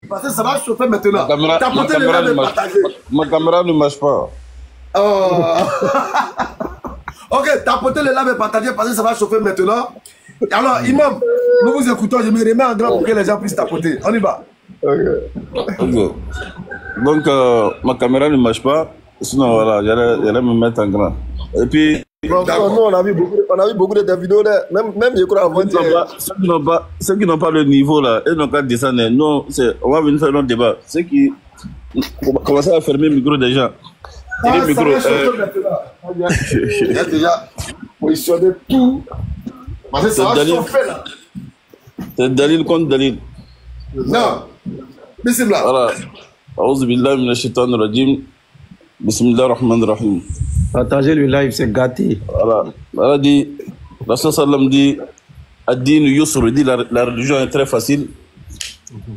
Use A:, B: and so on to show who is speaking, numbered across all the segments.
A: Parce que ça va chauffer maintenant. Tapoter les lames et partager.
B: Ma caméra ne marche pas.
A: Oh. Ok, tapoter les lames et partager parce que ça va chauffer maintenant. Alors, Imam, nous vous écoutons. Je me remets en grand pour que les gens puissent tapoter. On y va.
B: Ok. Donc, ma caméra ne marche pas. Sinon, voilà, j'allais me mettre en grand. Et puis...
C: Nous, on a vu beaucoup de vidéos là. Même je crois avant
B: ceux qui n'ont pas le niveau là, ils n'ont qu'à descendre. Nous, on va venir faire notre débat. Ceux qui commencent à fermer le micro des gens.
A: Ça va chauffer maintenant. Il y a déjà positionné tout. Parce que ça va chauffer là.
B: C'est Dalil contre Dalil.
A: Non. Bismillah.
B: Voilà. A'oudhu billahi minash shaitanir rajim. Bismillahir rahmanir rahim.
D: Partager le live, c'est gâté.
B: Voilà. Voilà dit, Rasul sallam dit, Ad-din yusr, dit la religion est très facile.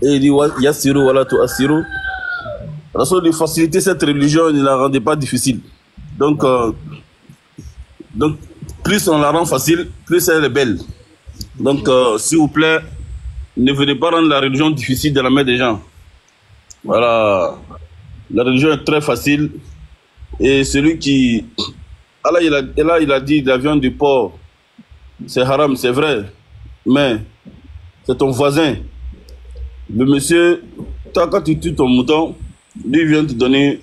B: Et il dit, yassiru wala tu'assiru. Rasul dit, faciliter cette religion, il ne la rendait pas difficile. Donc, plus on la rend facile, plus elle est belle. Donc, s'il vous plaît, ne venez pas rendre la religion difficile de la main des gens. Voilà. La religion est très facile. Et celui qui... Allah, il a dit la viande du porc, c'est haram, c'est vrai. Mais c'est ton voisin. Le monsieur, toi, quand tu tues ton mouton, lui vient te donner...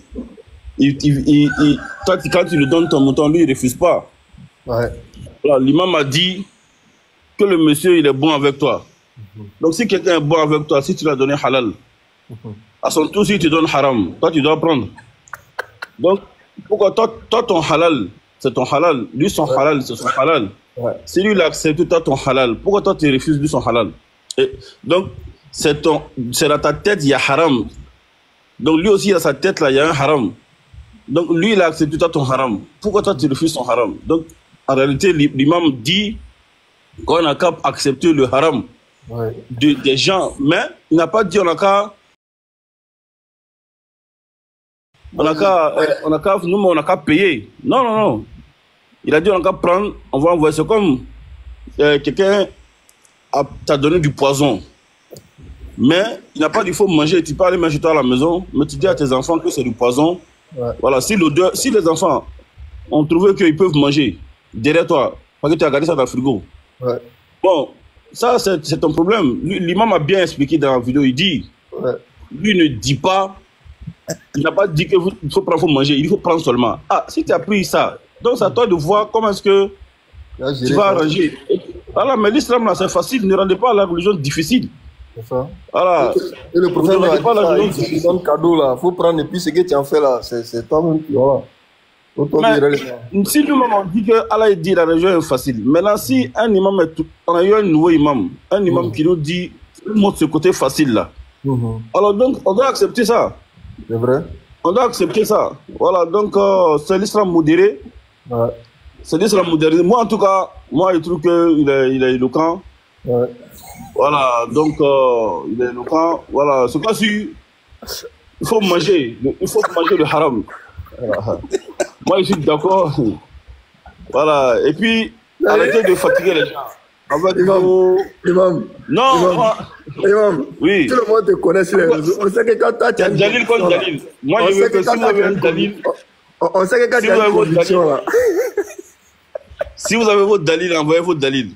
B: toi, quand tu lui donnes ton mouton, lui, il ne refuse pas.
C: Ouais.
B: Voilà, l'imam a dit que le monsieur, il est bon avec toi. Donc, si quelqu'un est bon avec toi, si tu l'as donné halal, à son tour, si tu donnes haram, toi, tu dois prendre. Donc, pourquoi toi, ton halal, c'est ton halal. Lui, son halal, c'est son halal.
C: Ouais.
B: Si lui, il accepte toi, ton halal, pourquoi toi, tu refuses lui son halal? Et donc, c'est dans ta tête, il y a haram. Donc, lui aussi, dans sa tête, là, il y a un haram. Donc, lui, il a accepté toi, ton haram. Pourquoi toi, tu refuses son haram? Donc, en réalité, l'imam dit qu'on n'a qu'à accepter le haram des gens. Mais, il n'a pas dit on n'a qu'à... On n'a qu'à payer. Non, non, non. Il a dit on n'a qu'à prendre, on va envoyer. C'est comme quelqu'un t'a donné du poison. Mais il n'a pas dit il faut manger. Tu peux aller manger toi à la maison, mais tu dis à tes enfants que c'est du poison. Ouais. Voilà, si les enfants ont trouvé qu'ils peuvent manger derrière toi, parce que tu as gardé ça dans le frigo. Ouais. Bon, ça c'est ton problème. L'imam a bien expliqué dans la vidéo, il dit, lui ne dit pas, il n'a pas dit qu'il faut prendre, faut manger, il faut prendre seulement. Ah, si tu as pris ça, donc c'est à toi de voir comment est-ce que tu vas arranger. Voilà, mais l'islam là c'est facile, ne rendez pas la religion difficile. C'est ça. Voilà.
C: Et le prophète a dit ça, il donne cadeau là, il faut prendre et puis ce que tu en fais là, c'est toi-même qui voilà.
B: Si nous-mêmes on dit que Allah dit la religion est facile, maintenant si un imam est on a eu un nouveau imam, un imam qui nous dit, montre ce côté facile là. Alors donc on doit accepter ça.
C: C'est vrai.
B: On doit accepter ça. Voilà, donc c'est l'islam modéré. Ouais. C'est l'islam modéré. Moi en tout cas, moi je trouve qu'il est éloquent. Ouais. Voilà, donc il est éloquent. Voilà, c'est pas si il faut manger le haram. Voilà. Moi je suis d'accord. Voilà, et puis arrêtez de fatiguer les gens.
C: Imam.
B: Non,
C: Imam.
B: Oui.
C: Tout le monde te connaît sur les réseaux. On sait que quand tu as
B: Dalil contre Dalil. Moi je veux que si vous avez un Dalil.
C: On sait que quand tu as une conviction là.
B: Si vous avez votre Dalil, envoyez votre Dalil.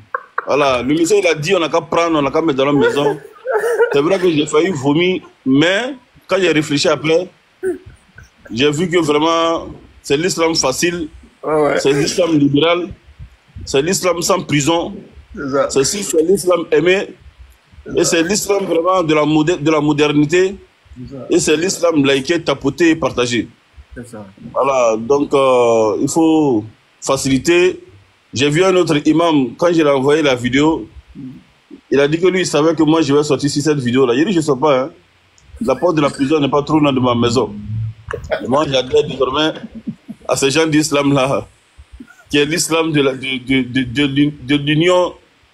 B: Voilà, le monsieur il a dit on n'a qu'à prendre, on n'a qu'à mettre dans la maison. C'est vrai que j'ai failli vomir, mais quand j'ai réfléchi après, j'ai vu que vraiment c'est l'islam facile, c'est l'islam libéral, c'est l'islam sans prison, c'est l'islam aimé, et c'est l'islam vraiment de la modernité, et c'est l'islam laïque, tapoté et partagé. Voilà, donc il faut faciliter. J'ai vu un autre imam, quand j'ai envoyé la vidéo, il a dit que lui, il savait que moi, je vais sortir sur cette vidéo-là. Il dit, je ne sais pas, hein. La porte de la prison n'est pas trop loin de ma maison. Moi, j'adhère désormais à ce genre d'islam-là, qui est l'islam de l'union,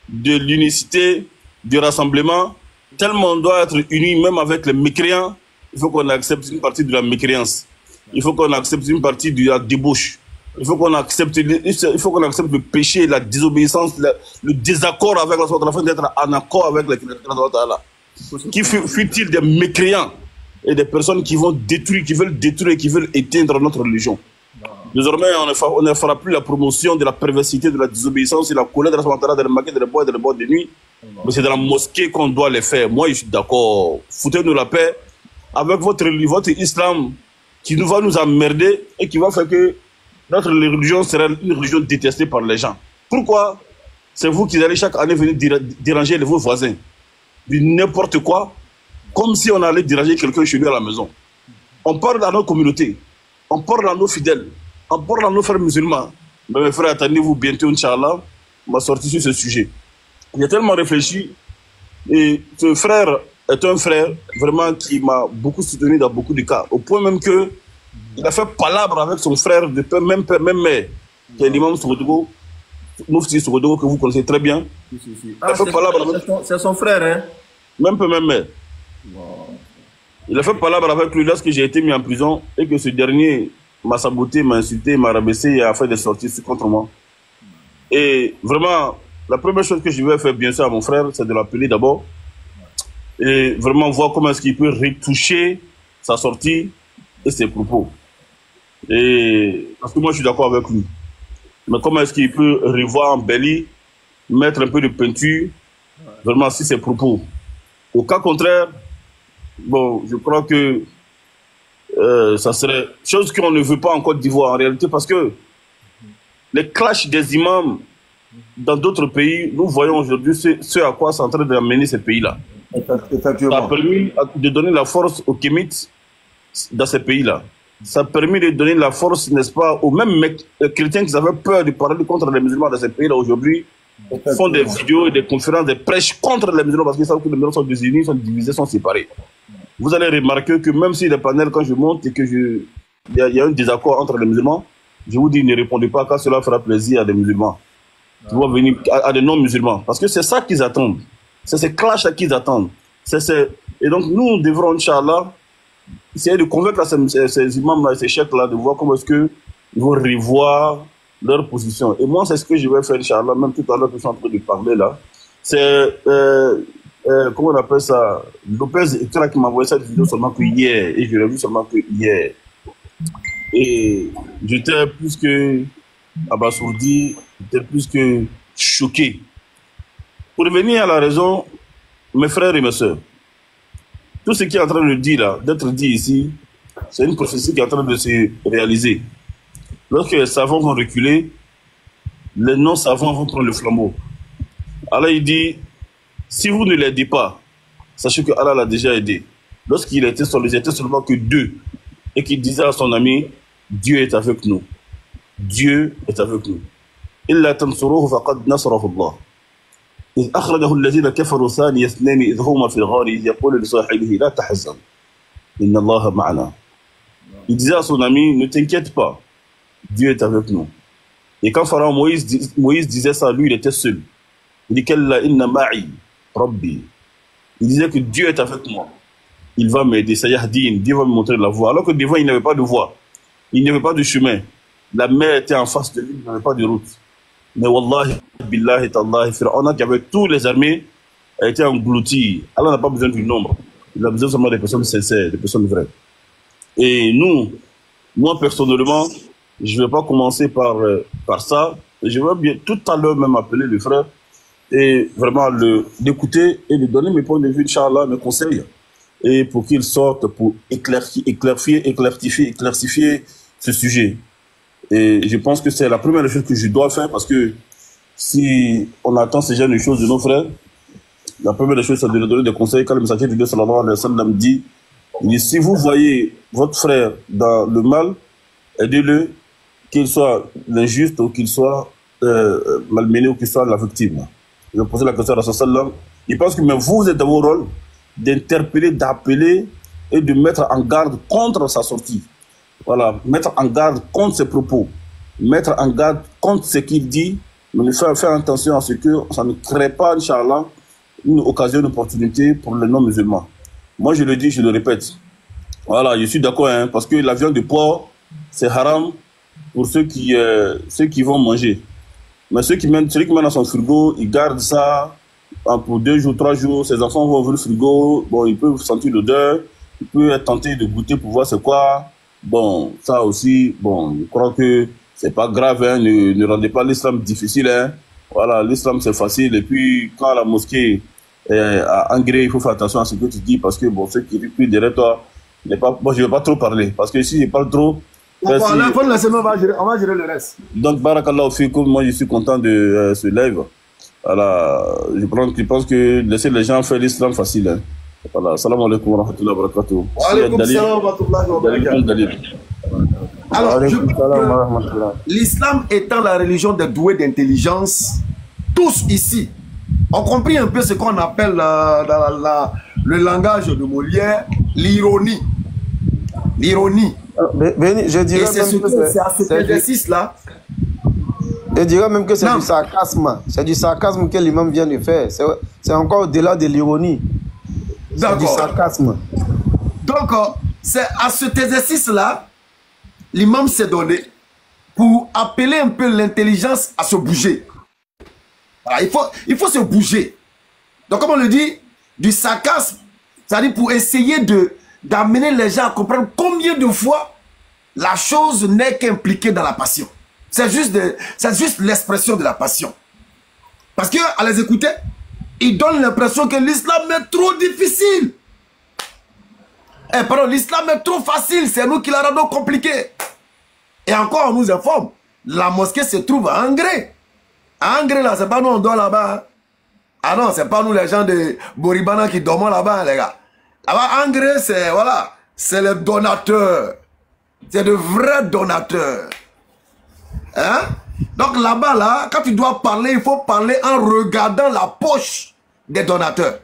B: de l'unicité, du rassemblement. Tellement on doit être unis, même avec les mécréants, il faut qu'on accepte une partie de la mécréance. Il faut qu'on accepte une partie de la débauche. Il faut qu'on accepte le péché, la désobéissance, le désaccord avec la afin d'être en accord avec la créature. Qui fut-il des mécréants et des personnes qui vont détruire, qui veulent détruire, qui veulent éteindre notre religion. Désormais, on ne fera plus la promotion de la perversité, de la désobéissance, de la colère, de la samantara, de la maquette, de la boîte, de la boîte de nuit. Mais c'est dans la mosquée qu'on doit les faire. Moi, je suis d'accord. Foutez-nous la paix avec votre islam qui va nous emmerder et qui va faire que notre religion sera une religion détestée par les gens. Pourquoi? C'est vous qui allez chaque année venir déranger vos voisins. N'importe quoi, comme si on allait déranger quelqu'un chez nous à la maison. On parle dans nos communautés, on parle à nos fidèles, on parle à nos frères musulmans. Mais mes frères, attendez-vous bientôt, Inch'Allah, on va sortir sur ce sujet. J'ai tellement réfléchi, et ce frère est un frère vraiment qui m'a beaucoup soutenu dans beaucoup de cas, au point même que il a fait palabre avec son frère de père, même mère, qui est l'imam Sougodogo, Moufti Sougodogo, que vous connaissez très bien.
C: Ah, c'est son frère, hein?
B: Même mère. Wow. Il a fait palabre avec lui lorsque j'ai été mis en prison et que ce dernier m'a saboté, m'a insulté, m'a rabaissé et a fait des sorties contre moi. Et vraiment, la première chose que je vais faire bien sûr à mon frère, c'est de l'appeler d'abord et vraiment voir comment est-ce qu'il peut retoucher sa sortie et ses propos. Et parce que moi je suis d'accord avec lui. Mais comment est-ce qu'il peut revoir, embellir, mettre un peu de peinture vraiment sur ses propos. Au cas contraire, bon, je crois que ça serait chose qu'on ne veut pas en Côte d'Ivoire en réalité, parce que les clashs des imams dans d'autres pays, nous voyons aujourd'hui ce à quoi c'est en train d'amener ces pays-là. Ça a permis de donner la force aux Kémites dans ces pays-là. Ça a permis de donner la force, n'est-ce pas, aux mêmes chrétiens qui avaient peur de parler contre les musulmans dans ces pays-là aujourd'hui, font des vidéos et des conférences, des prêches contre les musulmans parce qu'ils savent que les musulmans sont désunis, sont divisés, sont séparés. Vous allez remarquer que même si les panels, quand je monte et que il y a un désaccord entre les musulmans, je vous dis, ne répondez pas car cela fera plaisir à des musulmans. Qui vont venir à des non-musulmans. Parce que c'est ça qu'ils attendent. C'est ces clashs qu'ils attendent. Et donc nous devrons, Inch'Allah, essayer de convaincre ces imams-là et ces chefs-là de voir comment est-ce qu'ils vont revoir leur position. Et moi, c'est ce que je vais faire, Inch'Allah, même tout à l'heure que je suis en train de parler là. C'est, comment on appelle ça, Lopez Ekra qui m'a envoyé cette vidéo seulement que hier, et je l'ai vu seulement que hier. Et j'étais plus que abasourdi, j'étais plus que choqué. Pour revenir à la raison, mes frères et mes sœurs, tout ce qui est en train de dire là, d'être dit ici, c'est une prophétie qui est en train de se réaliser. Lorsque les savants vont reculer, les non-savants vont prendre le flambeau. Allah il dit, si vous ne l'aidez pas, sachez que Allah l'a déjà aidé. Lorsqu'il était seulement que deux, et qu'il disait à son ami, Dieu est avec nous. Dieu est avec nous. إلا تنصروه فقد نصره الله. إذ أخرجه الذين كفروا ثاني اثنين إذ هما في الغار إذ يقول لصاحبه لا تحزن إن الله معنا. Il disait à son ami, ne t'inquiète pas, Dieu est avec nous. Et quand Pharaon Moïse disait ça, lui il était seul. Il dit Kalla inna ma'i rabbi. Il disait que Dieu est avec moi. Il va m'aider, Sayahdin, Dieu va me montrer la voie. Alors que devant il n'y avait pas de voie, il n'y avait pas de chemin. La mer était en face de lui, il n'y avait pas de route. Mais wallahi, billahi, tallahi, Pharaon qui avait tous les armées a été englouti. Allah n'a pas besoin du nombre. Il a besoin seulement des personnes sincères, des personnes vraies. Et moi personnellement, je ne vais pas commencer par ça. Je vais bien tout à l'heure même appeler le frère et vraiment l'écouter et lui donner mes points de vue, Inch'Allah, mes conseils. Et pour qu'il sorte pour éclaircifier ce sujet. Et je pense que c'est la première chose que je dois faire parce que si on attend ce genre de choses de nos frères, la première chose c'est de leur donner des conseils. Quand le messager de Dieu sallallahu alayhi wa sallam dit, si vous voyez votre frère dans le mal, aidez-le, qu'il soit l'injuste ou qu'il soit malmené ou qu'il soit la victime. Je vais poser la question à Rasul sallam. Il pense que mais vous êtes dans vos rôles d'interpeller, d'appeler et de mettre en garde contre sa sortie. Voilà, mettre en garde contre ses propos, mettre en garde contre ce qu'il dit, mais faire attention à ce que ça ne crée pas, Inch'Allah, une occasion, une opportunité pour les non-musulmans. Moi, je le dis, je le répète. Voilà, je suis d'accord, hein, parce que la viande de porc, c'est haram pour ceux qui vont manger. Mais celui qui met dans son frigo, il garde ça pour 2 jours, 3 jours, ses enfants vont ouvrir le frigo, bon, ils peuvent sentir l'odeur, ils peuvent être tentés de goûter pour voir c'est quoi. Bon, ça aussi, bon, je crois que c'est pas grave, hein, ne rendez pas l'islam difficile, hein. Voilà, l'islam c'est facile, et puis quand la mosquée a engrais, il faut faire attention à ce que tu dis, parce que bon, ceux qui prient derrière toi, moi je ne vais pas trop parler, parce que si je parle trop,
A: on va gérer le reste.
B: Donc, barakallahu fikum, moi je suis content de ce live. Voilà, je pense que laisser les gens faire l'islam facile. Hein. Voilà, salam alaikum wa rahmatullahi wa barakatuh.
A: Wa alaikum salam wa rahmatullahi wa barakatuh. Alors, l'islam étant la religion des doués d'intelligence, tous ici ont compris un peu ce qu'on appelle dans le langage de Molière, l'ironie. L'ironie.
C: Je dirais
A: c'est à cet exercice-là.
C: Je dirais même que c'est du sarcasme. C'est du sarcasme que l'imam vient de faire. C'est encore au-delà de l'ironie. C'est du sarcasme.
A: Donc, c'est à cet exercice-là, l'imam s'est donné pour appeler un peu l'intelligence à se bouger. Voilà, il faut se bouger. Donc, comme on le dit, du sarcasme, c'est-à-dire pour essayer d'amener les gens à comprendre combien de fois la chose n'est qu'impliquée dans la passion. C'est juste l'expression de la passion. Parce qu'à les écouter, ils donnent l'impression que l'islam est trop difficile. Pardon, l'islam est trop facile, c'est nous qui la rendons compliqué. Et encore, on nous informe, la mosquée se trouve à Angré. À Angré, là, c'est pas nous, on dort là-bas. Hein. Ah non, c'est pas nous les gens de Boribana qui dorment là-bas, les gars. Là-bas, Angré, c'est, voilà, c'est les donateurs. C'est de vrais donateurs. Hein? Donc là-bas, là, quand tu dois parler, il faut parler en regardant la poche des donateurs.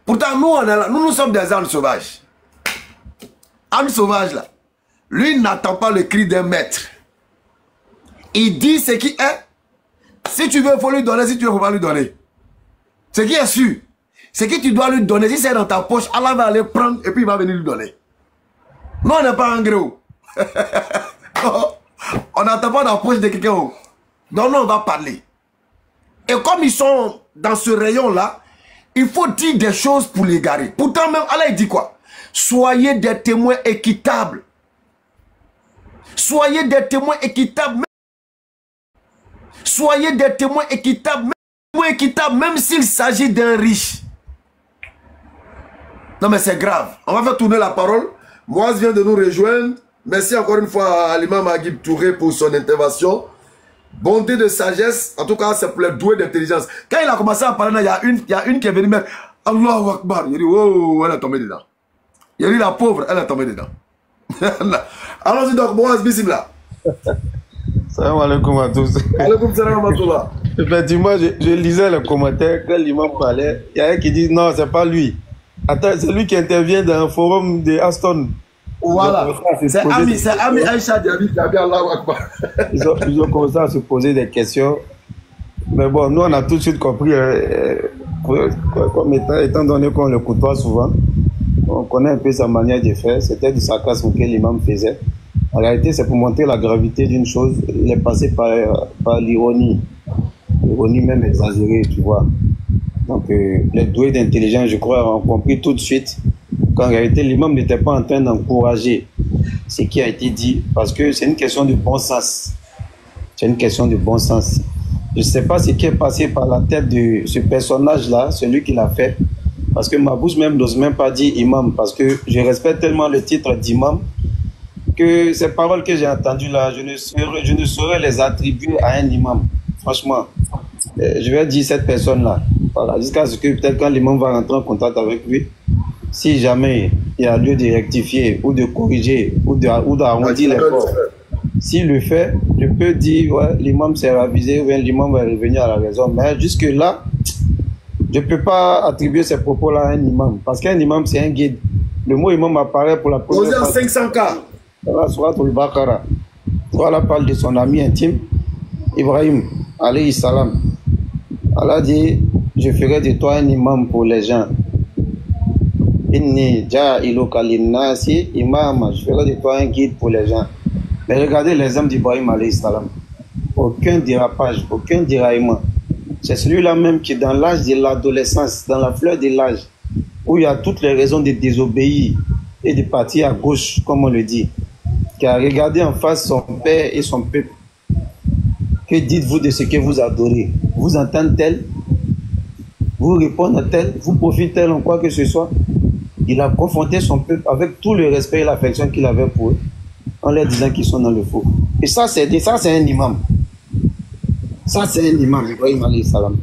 A: Pourtant, nous, on est là, nous sommes des ânes sauvages. Âne sauvage, là, lui n'attend pas le cri d'un maître. Il dit ce qui est. Si tu veux, il faut lui donner. Si tu veux, il ne faut pas lui donner. Ce qui est sûr, c'est que tu dois lui donner. Si c'est dans ta poche, Allah va aller prendre et puis il va venir lui donner. Nous, on n'est pas en gros. On n'attend pas dans la poche de quelqu'un. Donc, nous, on va parler. Et comme ils sont dans ce rayon-là, il faut dire des choses pour les garer. Pourtant, même, Allah, il dit quoi? Soyez des témoins équitables. Soyez des témoins équitables. Soyez des témoins équitables. Même s'il s'agit d'un riche. Non, mais c'est grave. On va faire tourner la parole. Moaz vient de nous rejoindre. Merci encore une fois à l'imam Aguib Touré pour son intervention. Bonté de sagesse. En tout cas, c'est pour les doués d'intelligence. Quand il a commencé à parler, il y a une qui est venue mettre Allahu Akbar. Il a dit, oh, elle est tombée dedans. Il a dit, la pauvre, elle est tombée dedans. Allons-y donc, Moaz Bismillah.
C: Salam alaikum à tous.
A: Alaikum salam wa rahmatullah.
C: Effectivement, je lisais les commentaires quand l'imam parlait. Il y a un qui dit non, c'est pas lui. Attends, c'est lui qui intervient dans un forum de Aston.
A: Voilà. C'est Ami Aïcha Diaby Allahu Akbar.
C: Ils ont commencé à se poser des questions. Mais bon, nous, on a tout de suite compris, comme étant donné qu'on le côtoie souvent, on connaît un peu sa manière de faire. C'était du sarcasme que l'imam faisait. En réalité, c'est pour montrer la gravité d'une chose. Il est passé par l'ironie. L'ironie même exagérée, tu vois. Donc, les doués d'intelligence, je crois, ont compris tout de suite qu'en réalité, l'imam n'était pas en train d'encourager ce qui a été dit, parce que c'est une question de bon sens. C'est une question de bon sens. Je ne sais pas ce qui est passé par la tête de ce personnage-là, celui qui l'a fait, parce que ma bouche même n'ose même pas dire imam, parce que je respecte tellement le titre d'imam, que ces paroles que j'ai entendues là, je ne saurais les attribuer à un imam. Franchement, je vais dire cette personne-là. Voilà, jusqu'à ce que peut-être quand l'imam va rentrer en contact avec lui, si jamais il y a lieu de rectifier ou de corriger ou d'arrondir les corps, s'il le fait, je peux dire, ouais, l'imam s'est ravisé ou bien l'imam va revenir à la raison. Mais jusque-là, je ne peux pas attribuer ces propos-là à un imam. Parce qu'un imam, c'est un guide. Le mot imam apparaît pour la première fois.
A: Posé en 500K.
C: Voilà, Surat al-Baqarah. Allah parle de son ami intime, Ibrahim, alayhi salam. Allah dit, je ferai de toi un imam pour les gens. Inni ja'iluka linnasi imama. Je ferai de toi un guide pour les gens. Mais regardez l'exemple d'Ibrahim alayhi salam. Aucun dérapage, aucun déraillement. C'est celui-là même qui est dans l'âge de l'adolescence, dans la fleur de l'âge, où il y a toutes les raisons de désobéir et de partir à gauche, comme on le dit, qui a regardé en face son père et son peuple. Que dites-vous de ce que vous adorez? Vous entendez-elle? Vous répondez-elle? Vous profitez-elle en quoi que ce soit? Il a confronté son peuple avec tout le respect et l'affection qu'il avait pour eux, en leur disant qu'ils sont dans le faux. Et ça, c'est un imam. Ça, c'est un imam, Ibrahim alayhi salam.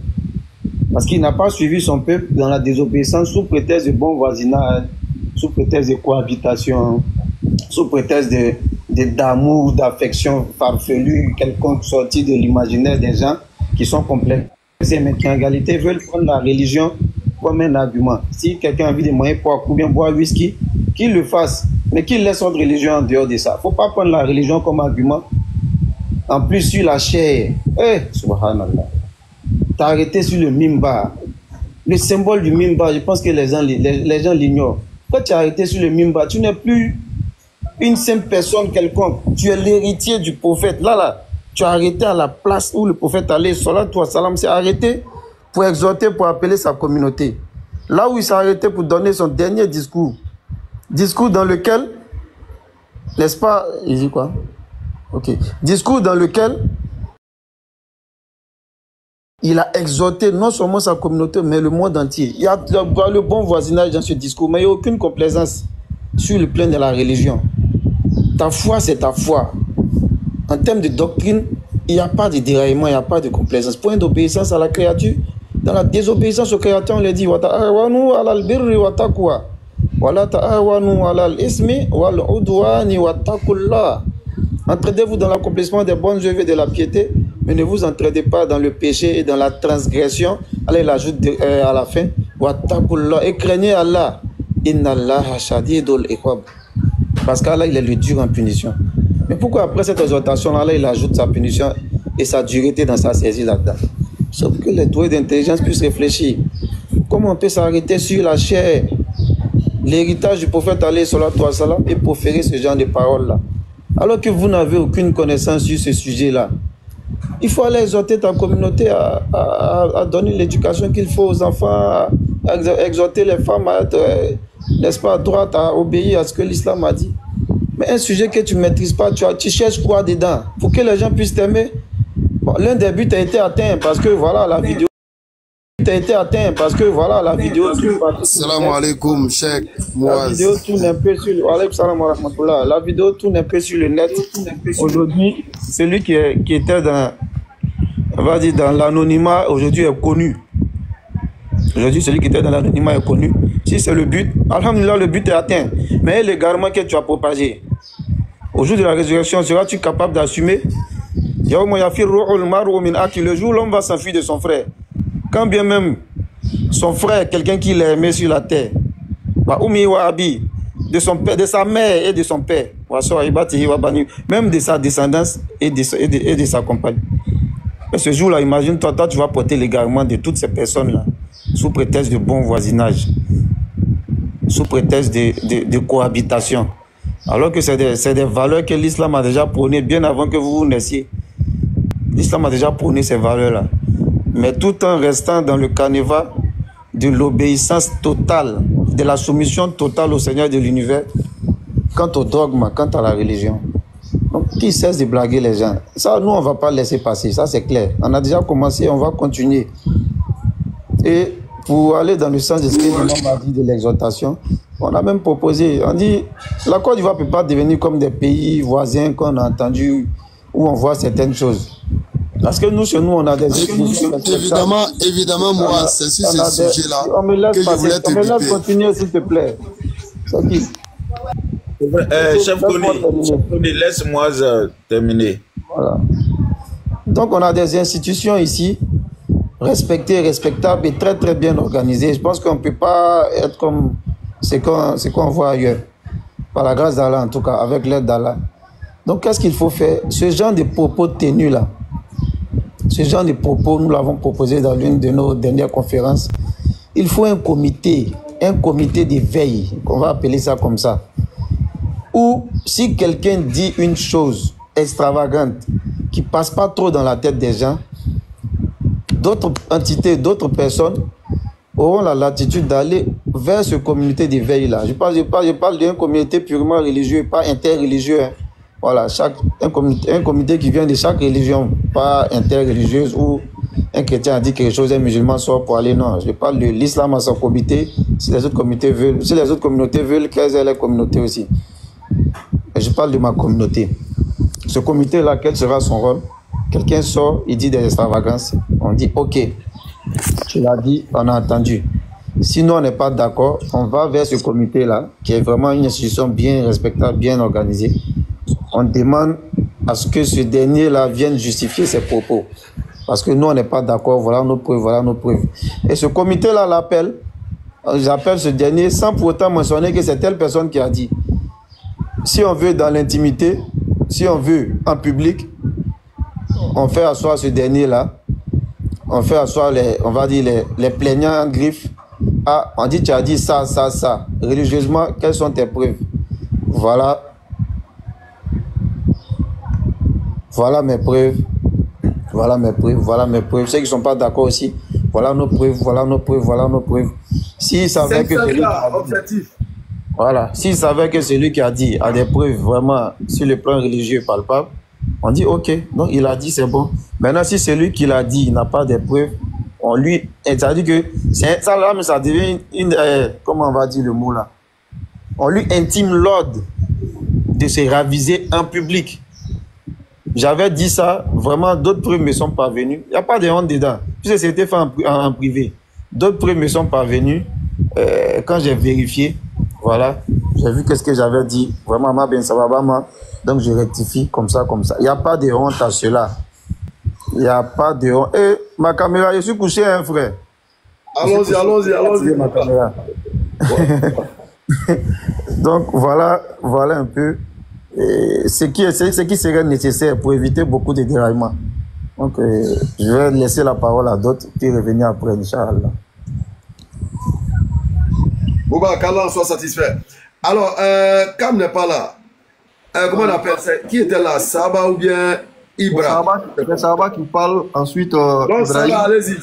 C: Parce qu'il n'a pas suivi son peuple dans la désobéissance sous prétexte de bon voisinage, sous prétexte de cohabitation, sous prétexte d'amour, d'affection farfelue, quelconque sortie de l'imaginaire des gens qui sont complexes, mais qui en réalité veulent prendre la religion comme un argument. Si quelqu'un a envie de moyens pour bien boire whisky, qu'il le fasse, mais qu'il laisse notre religion en dehors de ça. Il ne faut pas prendre la religion comme argument. En plus, sur la chair, subhanallah, tu as arrêté sur le mimbar. Le symbole du mimbar, je pense que les gens l'ignorent. Quand tu as arrêté sur le mimbar, tu n'es plus une simple personne quelconque. Tu es l'héritier du prophète. Là, tu as arrêté à la place où le prophète allait. Salatu wa salam s'est arrêté pour exhorter, pour appeler sa communauté. Là où il s'est arrêté pour donner son dernier discours. Discours dans lequel, n'est-ce pas, il dit quoi? Ok. Discours dans lequel il a exhorté non seulement sa communauté, mais le monde entier. Il y a le bon voisinage dans ce discours, mais il n'y a aucune complaisance sur le plan de la religion. Ta foi, c'est ta foi. En termes de doctrine, il n'y a pas de déraillement, il n'y a pas de complaisance. Point d'obéissance à la créature. Dans la désobéissance au créateur, on le dit, entraidez-vous dans l'accomplissement des bonnes œuvres et de la piété, mais ne vous entraidez pas dans le péché et dans la transgression. Allez, il ajoute à la fin, et craignez Allah. Inna Allah shadidul iqab. Parce qu'Allah, il est le dur en punition. Mais pourquoi après cette exhortation, Allah, il ajoute sa punition et sa dureté dans sa saisie là-dedans? Sauf que les doués d'intelligence puissent réfléchir. Comment on peut s'arrêter sur la chair, l'héritage du prophète alayhi salatu wa salam, et proférer ce genre de paroles-là, alors que vous n'avez aucune connaissance sur ce sujet-là? Il faut aller exhorter ta communauté à donner l'éducation qu'il faut aux enfants, à exhorter les femmes à être, n'est-ce pas, à droite, à obéir à ce que l'islam a dit. Mais un sujet que tu ne maîtrises pas, tu cherches quoi dedans? Pour que les gens puissent t'aimer. Bon, l'un des buts a été atteint parce que voilà la vidéo.
A: Salam alaikum, Cheikh Mouaz.
C: La vidéo tourne un peu sur la vidéo tourne un peu sur le net. Aujourd'hui, celui qui était dans, on va dire, dans l'anonymat, aujourd'hui est connu. Aujourd'hui, celui qui était dans l'anonymat est connu. Si c'est le but, alhamdulillah, le but est atteint. Mais l'égarement que tu as propagé, au jour de la résurrection, seras-tu capable d'assumer? Le jour où l'homme va s'enfuir de son frère, quand bien même son frère, quelqu'un qui l'a aimé sur la terre, de son père, de sa mère et de son père, même de sa descendance et de sa compagne. Et ce jour-là, imagine-toi, toi, tu vas porter l'égarement de toutes ces personnes-là, sous prétexte de bon voisinage, sous prétexte de cohabitation. Alors que c'est des valeurs que l'islam a déjà prônées bien avant que vous naissiez. L'islam a déjà prôné ces valeurs-là. Mais tout en restant dans le canevas de l'obéissance totale, de la soumission totale au Seigneur de l'univers, quant au dogme, quant à la religion. Donc, qui cesse de blaguer les gens? Ça, nous, on ne va pas laisser passer, ça c'est clair. On a déjà commencé, on va continuer. Et pour aller dans le sens de ce que l'imam a dit de l'exhortation, on a même proposé, on dit, la Côte d'Ivoire ne peut pas devenir comme des pays voisins qu'on a entendu, où on voit certaines choses. Parce que nous, chez nous, on a des...
A: Évidemment, moi, c'est sur ce sujet-là que je voulais te
C: couper. Continuer, s'il te plaît. C'est qui?
E: Chef Kony, laisse-moi terminer.
C: Voilà. Donc, on a des institutions ici, respectées, respectables et très, très bien organisées. Je pense qu'on ne peut pas être comme ce qu'on voit ailleurs. Par la grâce d'Allah, en tout cas, avec l'aide d'Allah. Donc, qu'est-ce qu'il faut faire? Ce genre de propos tenus là, ce genre de propos, nous l'avons proposé dans l'une de nos dernières conférences. Il faut un comité de veille, on va appeler ça comme ça, où si quelqu'un dit une chose extravagante qui ne passe pas trop dans la tête des gens, d'autres entités, d'autres personnes auront la latitude d'aller vers ce communauté d'éveil-là. Je parle d'une communauté purement religieuse, pas interreligieuse. Hein. Voilà, un comité qui vient de chaque religion, pas interreligieuse, où un chrétien a dit quelque chose, un musulman sort pour aller. Non, je parle de l'islam à son comité. Si les autres communautés veulent, qu'elles aient leur communauté aussi. Et je parle de ma communauté. Ce comité-là, quel sera son rôle? Quelqu'un sort, il dit des extravagances. On dit, ok, tu l'as dit, on a entendu. Si nous, on n'est pas d'accord, on va vers ce comité-là, qui est vraiment une institution bien respectable, bien organisée. On demande à ce que ce dernier-là vienne justifier ses propos. Parce que nous, on n'est pas d'accord, voilà nos preuves, voilà nos preuves. Et ce comité-là l'appelle, j'appelle ce dernier sans pour autant mentionner que c'est telle personne qui a dit. Si on veut dans l'intimité, si on veut en public, on fait asseoir ce dernier-là, on fait asseoir les plaignants en griffe. Ah, on dit, tu as dit ça, ça, ça. Religieusement, quelles sont tes preuves? Voilà. Voilà mes preuves. Voilà mes preuves. Voilà mes preuves. Ceux qui ne sont pas d'accord aussi, voilà nos preuves, voilà nos preuves, voilà nos preuves. S'il savait que voilà. S'il savait que celui qui a dit a des preuves vraiment sur le plan religieux palpable, on dit ok, donc il a dit c'est bon. Maintenant, si celui qui l'a dit n'a pas de preuves, on lui. Ça dit que ça là, mais ça devient comment on va dire le mot là? On lui intime l'ordre de se raviser en public. J'avais dit ça, vraiment, d'autres preuves me sont parvenues. Il n'y a pas de honte dedans, puisque c'était fait en privé. D'autres preuves me sont parvenues quand j'ai vérifié. Voilà, j'ai vu qu'est-ce que j'avais dit. Vraiment, ma ben sababama. Donc, je rectifie comme ça, comme ça. Il n'y a pas de honte à cela. Il n'y a pas de honte. Et ma caméra, je suis couché, hein, frère.
A: Allons-y.
C: Ma caméra. Donc, voilà un peu ce qui serait nécessaire pour éviter beaucoup de déraillements. Donc, je vais laisser la parole à d'autres, puis revenir après, Inch'Allah.
A: Bouba, qu'Allah soit satisfait. Alors, Cam n'est pas là. Comment on appelle ça? Qui était là? Saba ou bien Ibra?
F: C'est Saba qui parle, ensuite
A: non,
F: Ibrahim.
A: Saba, allez-y.